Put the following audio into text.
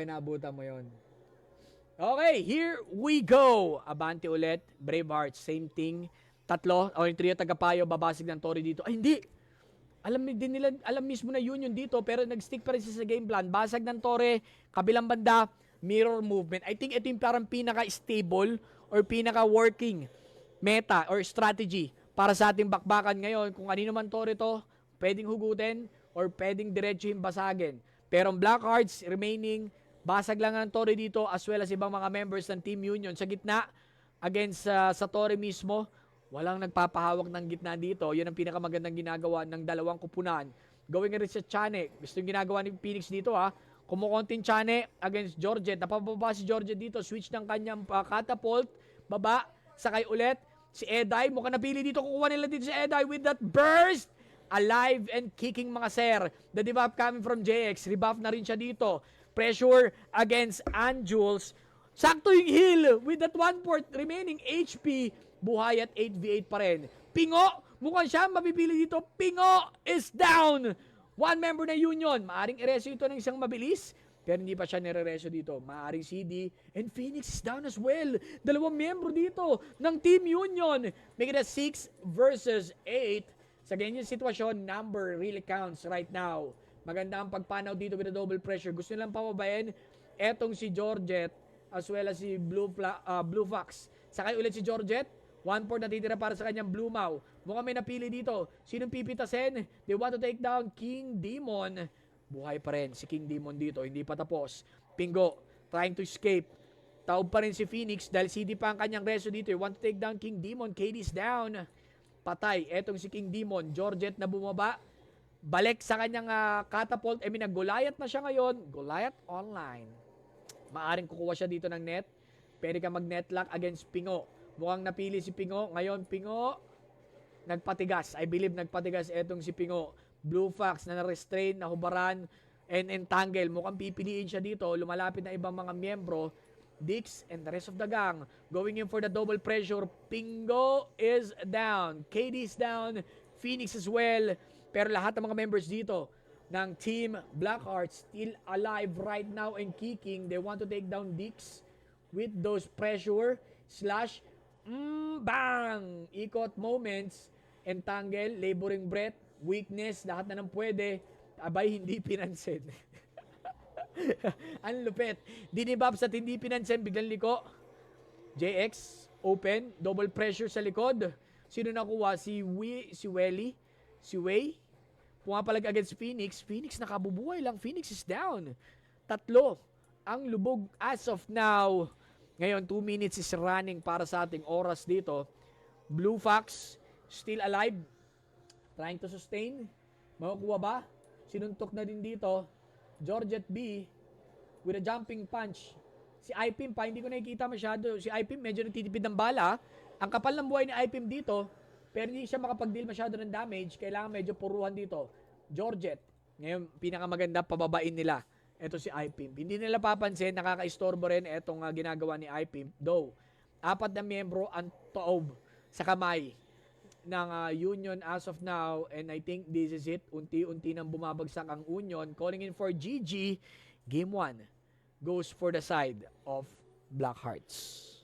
naabutan mo yon. Okay, here we go. Abante ulit. Bravehearts, same thing. Tatlo, o yung trio tagapayo, babasig ng Tori dito. Ay, hindi. Alam mismo na Union dito, pero nag-stick pa rin siya sa game plan. Basag ng Torre, kabilang banda, mirror movement. I think ito yung parang pinaka-stable or pinaka-working meta or strategy para sa ating bakbakan ngayon. Kung kanino man Torre to, pwedeng hugutin or pwedeng diretso yung basagin. Pero ang Blackhearts remaining, basag lang ang Torre dito as well as ibang mga members ng Team Union sa gitna against sa Torre mismo. Walang nagpapahawak ng gitna dito. Yun ang pinakamagandang ginagawa ng dalawang kupunan. Going rin sa Chane. Gusto yung ginagawa ni Phoenix dito ha. Kumukonting Chane against Georgette. Napababa si Georgette dito. Switch ng kanyang catapult. Baba. Sakay ulit. Si Eday. Mukhang napili dito. Kukuha nila dito si Eday with that burst. Alive and kicking mga sir. The debuff coming from JX. Rebuff na rin siya dito. Pressure against Anjules. Sakto yung heal with that 1/4 remaining HP. Buhay at 8v8 pa rin. Pingo, mukhang siya mapipili dito. Pingo is down. One member na Union. Maaring ereso ito ng isang mabilis, pero hindi pa siya nire-reso dito. Maaring CD and Phoenix is down as well. Dalawang member dito ng Team Union. Make it a 6 versus 8. Sa ganyan sitwasyon, number really counts right now. Maganda ang pagpanaw dito with a double pressure. Gusto nilang pababayin etong si Georgette as well as si Blue Fox. Sakay ulit si Georgette. 1/4 natitira para sa kanyang Blue Mau. Mukhang may napili dito. Sinong pipitasin? They want to take down King Demon. Buhay pa rin si King Demon dito. Hindi pa tapos. Pingo, trying to escape. Taob pa rin si Phoenix dahil CD pa ang kanyang reso dito. They want to take down King Demon. KD's down. Patay. Etong si King Demon. Georgette na bumaba. Balik sa kanyang catapult. Goliath na siya ngayon. Goliath online. Maaring kukuha siya dito ng net. Pwede ka mag-netlock against Pingo. Mukhang napili si Pingo. Ngayon, Pingo, nagpatigas. I believe nagpatigas etong si Pingo. Blue Fox na na-restrain, nahubaran, and entangle. Mukhang pipiliin siya dito. Lumalapit na ibang mga miyembro. Dix and the rest of the gang going in for the double pressure. Pingo is down. KD is down. Phoenix as well. Pero lahat ng mga members dito ng Team Blackhearts still alive right now and kicking. They want to take down Dix with those pressure slash bang! Ikot moments, entangle, laboring breath, weakness, lahat na nang pwede. Abay, hindi pinansin. Ang lupit. Dinibab sa hindi pinansin, biglang liko. JX, open, double pressure sa likod. Sino nakuha? Si Welly? Si Wei? Pumapalag against Phoenix. Phoenix nakabubuhay lang. Phoenix is down. Tatlo ang lubog as of now. Ngayon, 2 minutes is running para sa ating oras dito. Blue Fox, still alive. Trying to sustain. Makukuha ba? Sinuntok na din dito. Georgette B with a jumping punch. Si Ipim pa, hindi ko nakikita masyado. Si Ipim medyo nagtitipid ng bala. Ang kapal ng buhay ni Ipim dito, pero hindi siya makapag-deal masyado ng damage. Kailangan medyo puruhan dito. Georgette, ngayon, pinakamaganda, pababain nila. Ito si iPimp. Hindi nila papansin, nakaka-istorbo rin itong ginagawa ni iPimp. Though, 4 na miyembro ang taob sa kamay ng Union as of now. And I think this is it. Unti-unti nang bumabagsak ang Union. Calling in for GG. Game 1 goes for the side of Blackhearts.